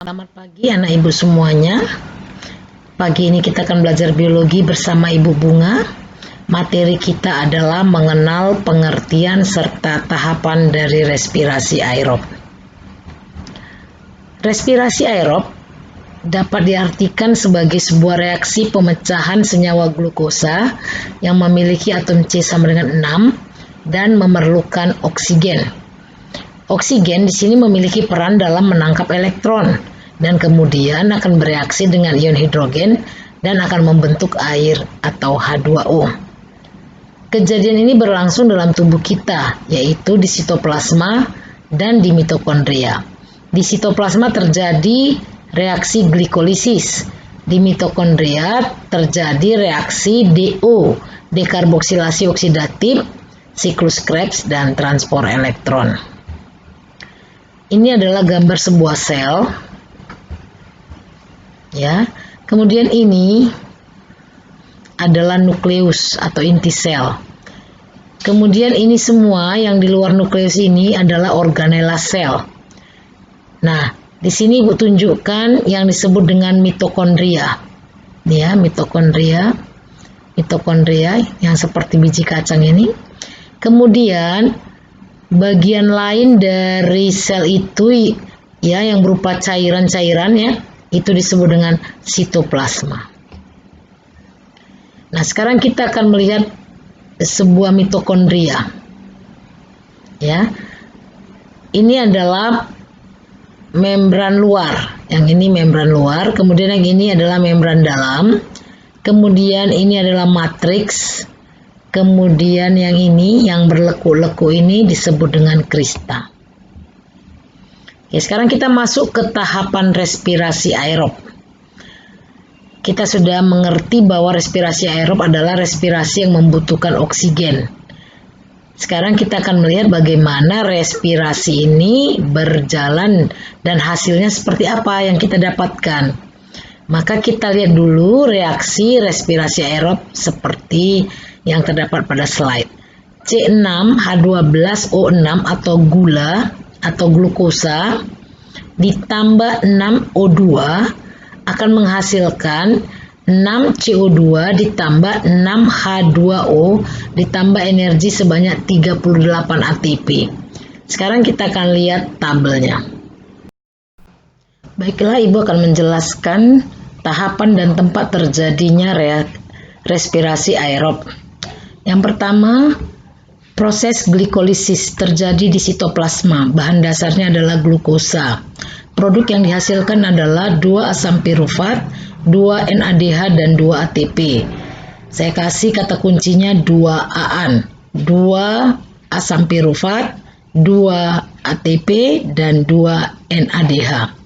Selamat pagi anak ibu semuanya. Pagi ini kita akan belajar biologi bersama Ibu Bunga. Materi kita adalah mengenal pengertian serta tahapan dari respirasi aerob. Respirasi aerob dapat diartikan sebagai sebuah reaksi pemecahan senyawa glukosa yang memiliki atom C sama dengan 6 dan memerlukan oksigen. Oksigen di sini memiliki peran dalam menangkap elektron dan kemudian akan bereaksi dengan ion hidrogen dan akan membentuk air atau H2O. Kejadian ini berlangsung dalam tubuh kita, yaitu di sitoplasma dan di mitokondria. Di sitoplasma terjadi reaksi glikolisis. Di mitokondria terjadi reaksi DO, dekarboksilasi oksidatif, siklus Krebs, dan transport elektron. Ini adalah gambar sebuah sel. Ya. Kemudian ini adalah nukleus atau inti sel. Kemudian ini semua yang di luar nukleus ini adalah organela sel. Nah, di sini Ibu tunjukkan yang disebut dengan mitokondria. Ya, mitokondria yang seperti biji kacang ini. Kemudian bagian lain dari sel itu ya yang berupa cairan-cairan ya, itu disebut dengan sitoplasma. Nah, sekarang kita akan melihat sebuah mitokondria. Ya. Ini adalah membran luar. Yang ini membran luar, kemudian yang ini adalah membran dalam. Kemudian ini adalah matriks. Kemudian yang ini, yang berleku-leku ini disebut dengan krista. Oke, sekarang kita masuk ke tahapan respirasi aerob. Kita sudah mengerti bahwa respirasi aerob adalah respirasi yang membutuhkan oksigen. Sekarang kita akan melihat bagaimana respirasi ini berjalan dan hasilnya seperti apa yang kita dapatkan. Maka kita lihat dulu reaksi respirasi aerob seperti yang terdapat pada slide. C6H12O6 atau gula atau glukosa ditambah 6O2 akan menghasilkan 6CO2 ditambah 6H2O ditambah energi sebanyak 38 ATP. Sekarang kita akan lihat tabelnya. Baiklah, Ibu akan menjelaskan tahapan dan tempat terjadinya respirasi aerob. Yang pertama, proses glikolisis terjadi di sitoplasma. Bahan dasarnya adalah glukosa. Produk yang dihasilkan adalah 2 asam pirufat, 2 NADH, dan 2 ATP. Saya kasih kata kuncinya 2-aan. 2 asam pirufat, 2 ATP, dan 2 NADH.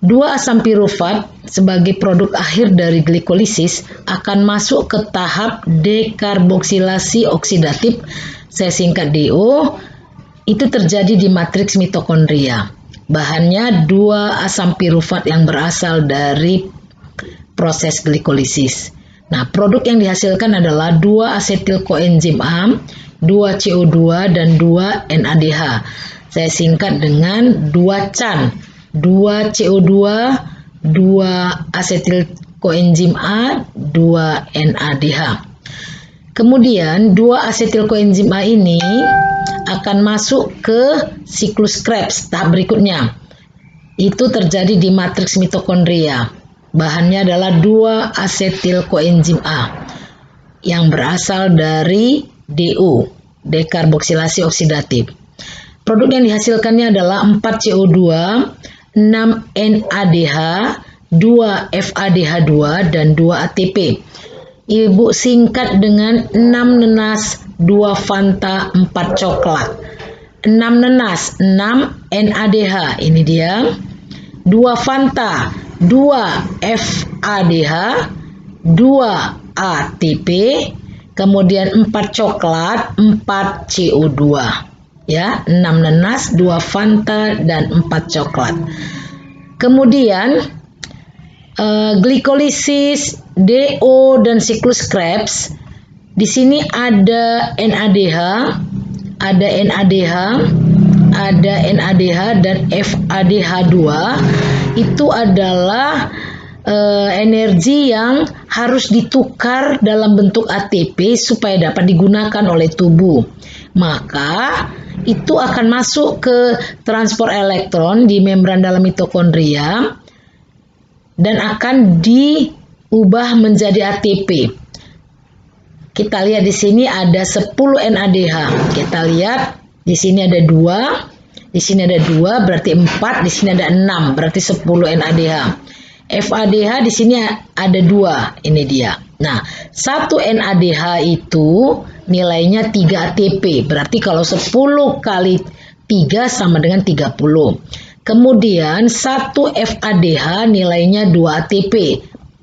2 asam pirufat sebagai produk akhir dari glikolisis akan masuk ke tahap dekarboksilasi oksidatif, saya singkat DO, itu terjadi di matriks mitokondria. Bahannya 2 asam pirufat yang berasal dari proses glikolisis. Nah, produk yang dihasilkan adalah 2 asetil koenzim A, 2 CO2, dan 2 NADH. Saya singkat dengan 2 CAN. 2 CO2, 2 asetil koenzim A, 2 NADH. Kemudian 2 asetil koenzim A ini akan masuk ke siklus Krebs tahap berikutnya. Itu terjadi di matriks mitokondria. Bahannya adalah 2 asetil koenzim A yang berasal dari DO, dekarboksilasi oksidatif. Produk yang dihasilkannya adalah 4 CO2, 6 NADH, 2 FADH2, dan 2 ATP. Ibu singkat dengan 6 nenas, 2 Fanta, 4 coklat. 6 nenas, 6 NADH, ini dia. 2 Fanta, 2 FADH, 2 ATP, kemudian 4 coklat, 4 CO2. Ya, 6 nenas, 2 Fanta, dan 4 coklat. Kemudian glikolisis, DO, dan siklus Krebs. Di sini ada NADH, ada NADH dan FADH2 itu adalah energi yang harus ditukar dalam bentuk ATP supaya dapat digunakan oleh tubuh. Maka itu akan masuk ke transport elektron di membran dalam mitokondria dan akan diubah menjadi ATP. Kita lihat di sini ada 10 NADH. Kita lihat di sini ada 2, di sini ada 2 berarti 4, di sini ada 6 berarti 10 NADH. FADH di sini ada 2, ini dia. Nah, 1 NADH itu nilainya 3 ATP. Berarti kalau 10 kali 3 sama dengan 30. Kemudian 1 FADH nilainya 2 ATP.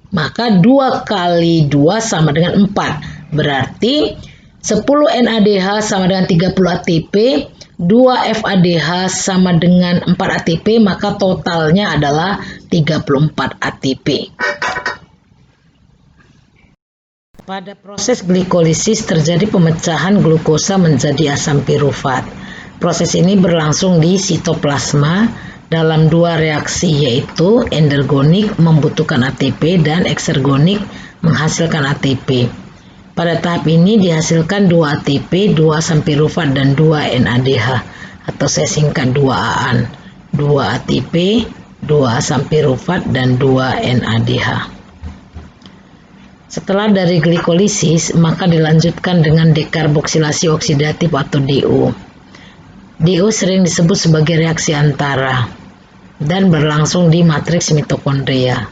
Maka 2 kali 2 sama dengan 4. Berarti 10 NADH sama dengan 30 ATP, 2 FADH sama dengan 4 ATP, maka totalnya adalah 34 ATP. Pada proses glikolisis terjadi pemecahan glukosa menjadi asam pirufat. Proses ini berlangsung di sitoplasma dalam 2 reaksi, yaitu endergonik membutuhkan ATP dan eksergonik menghasilkan ATP. Pada tahap ini dihasilkan 2 ATP, 2 asam pirufat dan 2 NADH, atau saya singkat 2-AN. 2 ATP, 2 asam pirufat dan 2 NADH. Setelah dari glikolisis, maka dilanjutkan dengan dekarboksilasi oksidatif atau DO. DO sering disebut sebagai reaksi antara dan berlangsung di matriks mitokondria.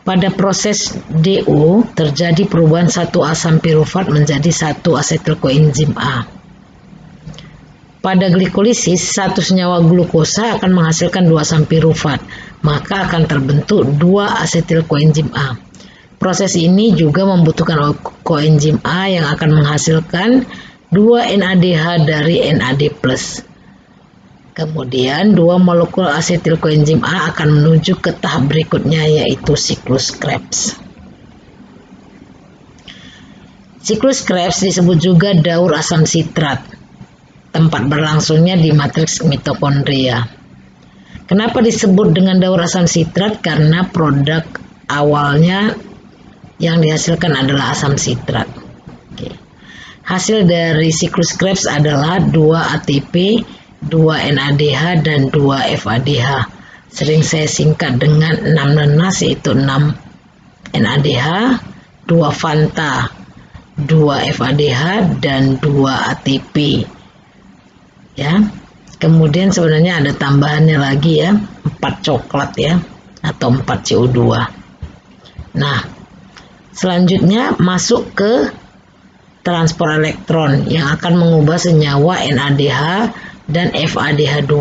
Pada proses DO terjadi perubahan 1 asam pirufat menjadi 1 asetil koenzim A. Pada glikolisis, 1 senyawa glukosa akan menghasilkan 2 asam pirufat, maka akan terbentuk 2 asetil koenzim A. Proses ini juga membutuhkan koenzim A yang akan menghasilkan 2 NADH dari NAD+. Kemudian 2 molekul asetil koenzim A akan menuju ke tahap berikutnya, yaitu siklus Krebs. Siklus Krebs disebut juga daur asam sitrat. Tempat berlangsungnya di matriks mitokondria. Kenapa disebut dengan daur asam sitrat? Karena produk awalnya yang dihasilkan adalah asam sitrat. Oke. Hasil dari siklus Krebs adalah 2 ATP, 2 NADH dan 2 FADH. Sering saya singkat dengan 6 nanas, yaitu 6 NADH, 2 Fanta, 2 FADH dan 2 ATP. Ya. Kemudian sebenarnya ada tambahannya lagi ya, 4 coklat ya, atau 4 CO2. Nah, selanjutnya masuk ke transport elektron yang akan mengubah senyawa NADH dan FADH2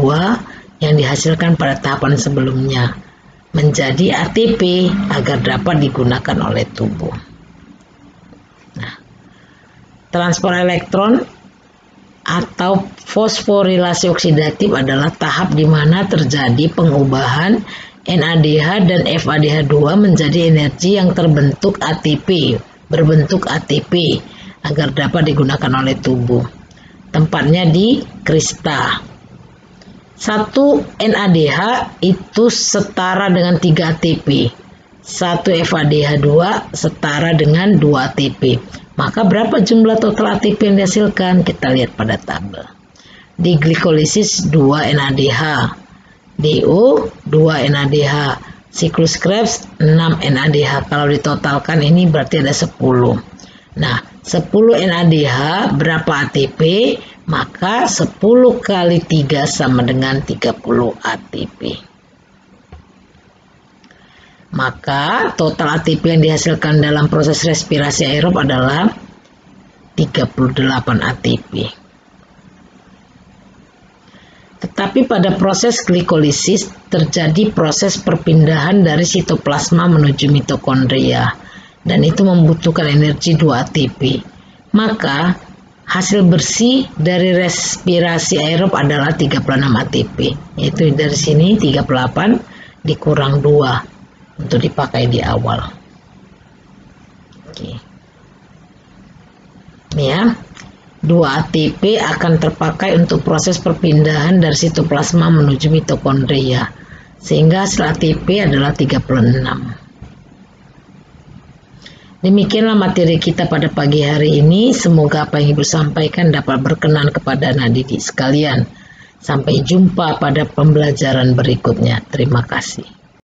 yang dihasilkan pada tahapan sebelumnya menjadi ATP agar dapat digunakan oleh tubuh. Nah, transport elektron atau fosforilasi oksidatif adalah tahap di mana terjadi pengubahan NADH dan FADH2 menjadi energi yang berbentuk ATP agar dapat digunakan oleh tubuh. Tempatnya di krista. 1 NADH itu setara dengan 3 ATP. 1 FADH2 setara dengan 2 ATP. Maka berapa jumlah total ATP yang dihasilkan? Kita lihat pada tabel. Di glikolisis 2 NADH, DO 2 NADH, siklus Krebs 6 NADH. Kalau ditotalkan ini berarti ada 10. Nah, 10 NADH berapa ATP? Maka 10 kali 3 sama dengan 30 ATP. Maka total ATP yang dihasilkan dalam proses respirasi aerob adalah 38 ATP. Tetapi pada proses glikolisis terjadi proses perpindahan dari sitoplasma menuju mitokondria. Dan itu membutuhkan energi 2 ATP. Maka hasil bersih dari respirasi aerob adalah 36 ATP. Yaitu dari sini 38 dikurang 2 untuk dipakai di awal. Oke. Ini ya. 2 ATP akan terpakai untuk proses perpindahan dari sitoplasma menuju mitokondria. sehingga hasil ATP adalah 36. Demikianlah materi kita pada pagi hari ini. Semoga apa yang Ibu sampaikan dapat berkenan kepada anak didik sekalian. Sampai jumpa pada pembelajaran berikutnya. Terima kasih.